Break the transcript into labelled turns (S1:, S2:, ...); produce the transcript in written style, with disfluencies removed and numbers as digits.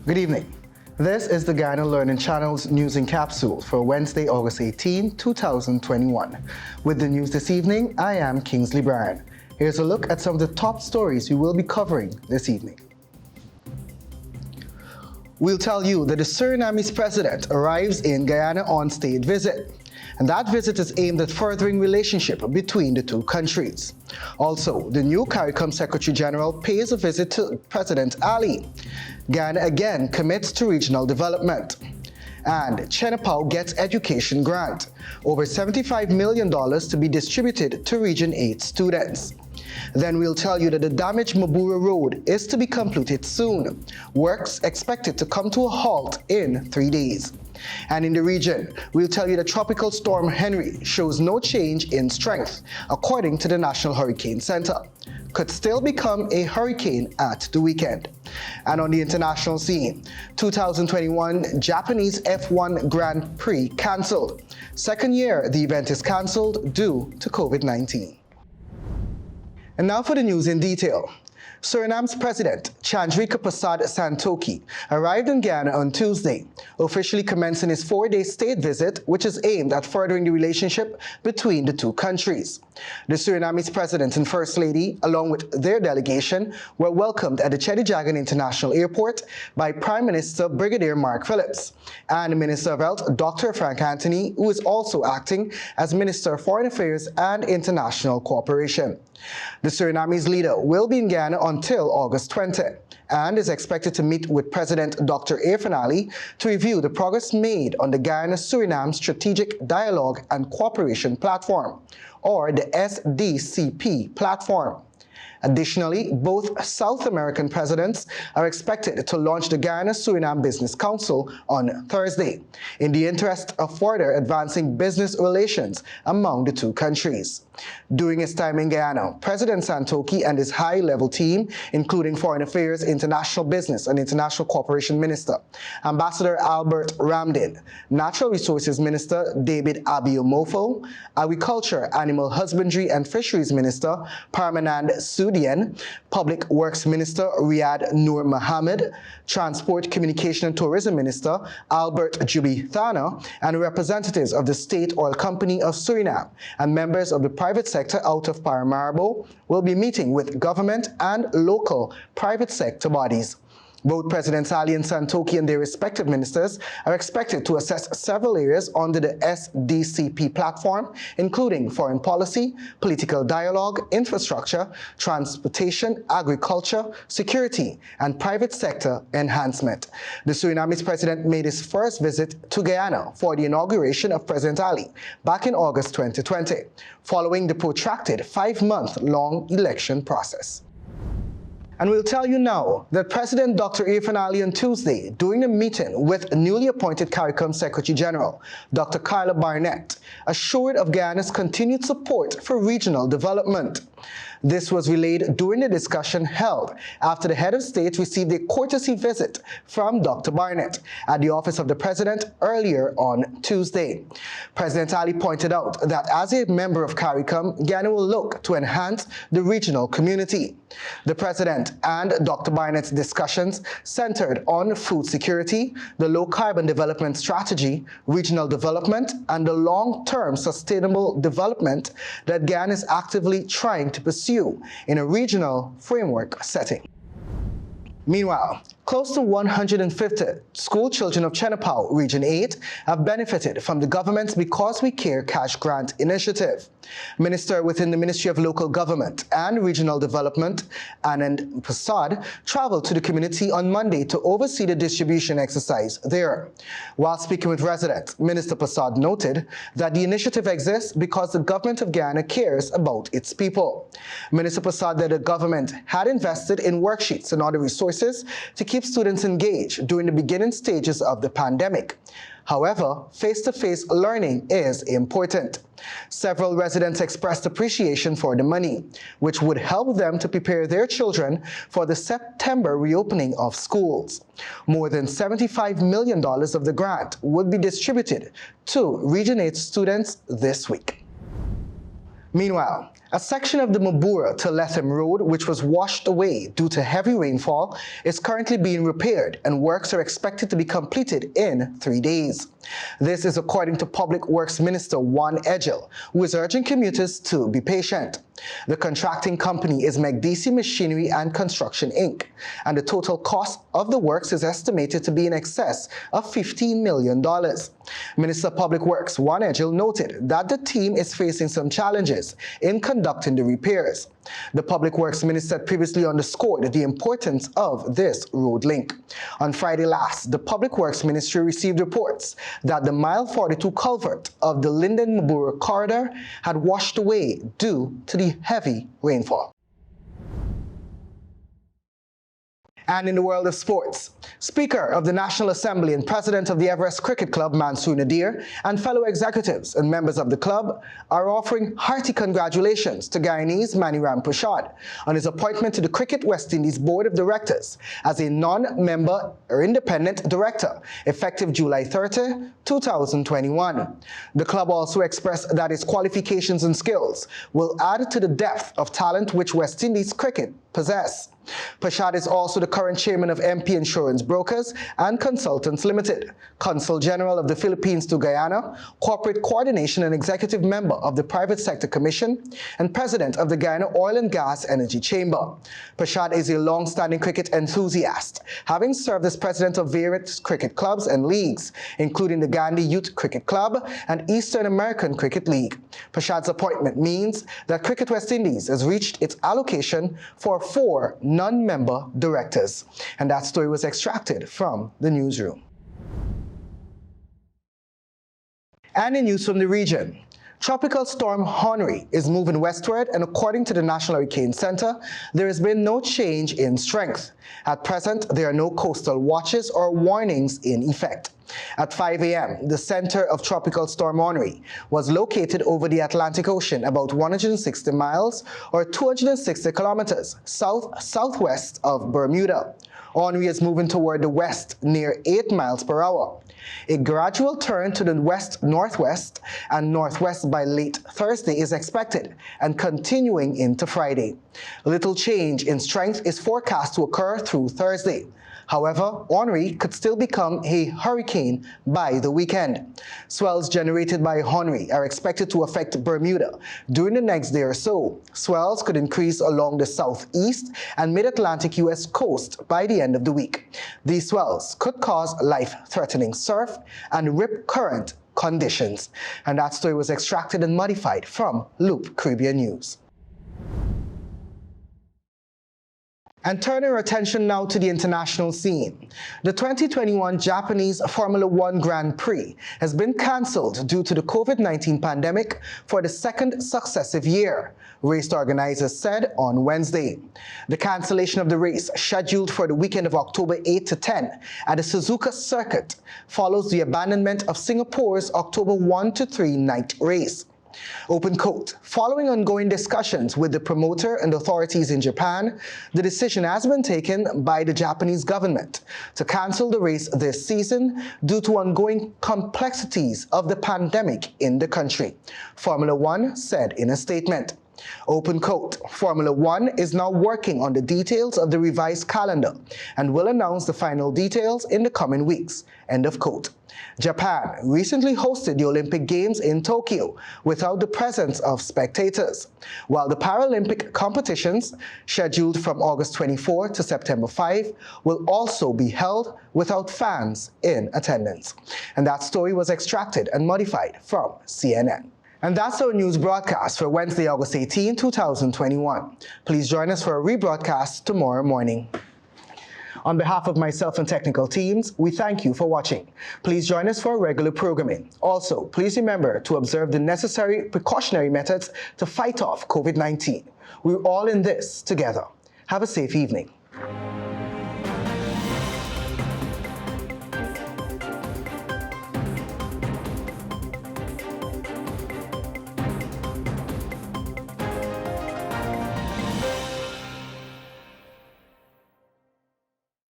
S1: Good evening. This is the Ghana Learning Channel's News in Capsule for Wednesday, August 18, 2021. With the news this evening, I am Kingsley Bryan. Here's a look at some of the top stories we will be covering this evening. We'll tell you that the Suriname President arrives in Guyana on state visit, and that visit is aimed at furthering relationship between the two countries. Also, the new CARICOM Secretary General pays a visit to President Ali. Ghana again commits to regional development. And Chenapao gets education grant, over $75 million to be distributed to Region 8 students. Then we'll tell you that the damaged Mabura Road is to be completed soon. Works expected to come to a halt in 3 days. And in the region, we'll tell you that Tropical Storm Henry shows no change in strength, according to the National Hurricane Center. Could still become a hurricane at the weekend. And on the international scene, 2021 Japanese F1 Grand Prix cancelled. Second year the event is cancelled due to COVID-19. And now for the news in detail. Suriname's President, Chandrika Prasad Santokhi, arrived in Ghana on Tuesday, officially commencing his 4-day state visit, which is aimed at furthering the relationship between the two countries. The Suriname's President and First Lady, along with their delegation, were welcomed at the Chedijagan International Airport by Prime Minister Brigadier Mark Phillips and Minister of Health, Dr. Frank Anthony, who is also acting as Minister of Foreign Affairs and International Cooperation. The Suriname's leader will be in Ghana until August 20 and is expected to meet with President Dr. Irfaan Ali to review the progress made on the Ghana-Suriname Strategic Dialogue and Cooperation Platform, or the SDCP platform. Additionally, both South American presidents are expected to launch the Ghana-Suriname Business Council on Thursday, in the interest of further advancing business relations among the two countries. During his time in Guyana, President Santokhi and his high-level team, including Foreign Affairs, International Business and International Cooperation Minister, Ambassador Albert Ramdin, Natural Resources Minister David Abiomofo, Agriculture, Animal Husbandry and Fisheries Minister Parmanand Sudian, Public Works Minister Riyad Nur Mohammed, Transport, Communication and Tourism Minister Albert Jubi Thana, and representatives of the State Oil Company of Suriname and members of the private sector out of Paramaribo will be meeting with government and local private sector bodies. Both Presidents Ali and Santokhi and their respective ministers are expected to assess several areas under the SDCP platform, including foreign policy, political dialogue, infrastructure, transportation, agriculture, security, and private sector enhancement. The Suriname's president made his first visit to Guyana for the inauguration of President Ali back in August 2020, following the protracted 5-month-long election process. And we'll tell you now that President Dr. Irfaan Ali on Tuesday, during a meeting with newly appointed CARICOM Secretary General, Dr. Carla Barnett, assured of Guyana's continued support for regional development. This was relayed during the discussion held after the head of state received a courtesy visit from Dr. Barnett at the office of the president earlier on Tuesday. President Ali pointed out that as a member of CARICOM, Ghana will look to enhance the regional community. The president and Dr. Barnett's discussions centered on food security, the low-carbon development strategy, regional development, and the long-term sustainable development that Ghana is actively trying to pursue in a regional framework setting. Meanwhile, close to 150 school children of Chenapao, Region 8, have benefited from the government's Because We Care cash grant initiative. Minister within the Ministry of Local Government and Regional Development, Nana Prasad, traveled to the community on Monday to oversee the distribution exercise there. While speaking with residents, Minister Prasad noted that the initiative exists because the government of Ghana cares about its people. Minister Prasad said the government had invested in worksheets and other resources to keep students engaged during the beginning stages of the pandemic. However, face-to-face learning is important. Several residents expressed appreciation for the money, which would help them to prepare their children for the September reopening of schools. More than $75 million of the grant would be distributed to Region 8 students this week. Meanwhile, A section of the Mabura to Lethem Road, which was washed away due to heavy rainfall, is currently being repaired and works are expected to be completed in 3 days. This is according to Public Works Minister Nana Addo, who is urging commuters to be patient. The contracting company is McDC Machinery and Construction Inc., and the total cost of the works is estimated to be in excess of $15 million. Minister of Public Works Nana Addo noted that the team is facing some challenges in conducting the repairs. The Public Works Minister previously underscored the importance of this road link. On Friday last, the Public Works Ministry received reports that the Mile 42 culvert of the Linden-Mabura corridor had washed away due to the heavy rainfall. And in the world of sports, Speaker of the National Assembly and President of the Everest Cricket Club, Nana Addo, and fellow executives and members of the club are offering hearty congratulations to Guyanese Maniram Prashad on his appointment to the Cricket West Indies Board of Directors as a non-member or independent director, effective July 30, 2021. The club also expressed that his qualifications and skills will add to the depth of talent which West Indies cricket possess. Prashad is also the current chairman of MP Insurance Brokers and Consultants Limited, Consul General of the Philippines to Guyana, Corporate Coordination and Executive Member of the Private Sector Commission, and President of the Guyana Oil and Gas Energy Chamber. Prashad is a long-standing cricket enthusiast, having served as president of various cricket clubs and leagues, including the Gandhi Youth Cricket Club and Eastern American Cricket League. Prashad's appointment means that Cricket West Indies has reached its allocation for 4 non-member directors. And that story was extracted from the newsroom. And in news from the region, Tropical Storm Henri is moving westward, and according to the National Hurricane Center, there has been no change in strength. At present, there are no coastal watches or warnings in effect. At 5 a.m., the center of Tropical Storm Henri was located over the Atlantic Ocean about 160 miles or 260 kilometers southwest of Bermuda. Henri is moving toward the west near 8 miles per hour. A gradual turn to the west-northwest and northwest by late Thursday is expected and continuing into Friday. Little change in strength is forecast to occur through Thursday. However, Henri could still become a hurricane by the weekend. Swells generated by Henri are expected to affect Bermuda during the next day or so. Swells could increase along the southeast and mid-Atlantic U.S. coast by the end of the week. These swells could cause life-threatening surf and rip current conditions. And that story was extracted and modified from Loop Caribbean News. And turning our attention now to the international scene. The 2021 Japanese Formula One Grand Prix has been cancelled due to the COVID-19 pandemic for the second successive year, race organizers said on Wednesday. The cancellation of the race, scheduled for the weekend of October 8 to 10 at the Suzuka circuit, follows the abandonment of Singapore's October 1 to 3 night race. Open quote, following ongoing discussions with the promoter and authorities in Japan, the decision has been taken by the Japanese government to cancel the race this season due to ongoing complexities of the pandemic in the country, Formula One said in a statement. Open quote, Formula One is now working on the details of the revised calendar and will announce the final details in the coming weeks, end of quote. Japan recently hosted the Olympic Games in Tokyo without the presence of spectators, while the Paralympic competitions, scheduled from August 24 to September 5, will also be held without fans in attendance. And that story was extracted and modified from CNN. And that's our news broadcast for Wednesday, August 18, 2021. Please join us for a rebroadcast tomorrow morning. On behalf of myself and technical teams, we thank you for watching. Please join us for regular programming. Also, please remember to observe the necessary precautionary methods to fight off COVID-19. We're all in this together. Have a safe evening.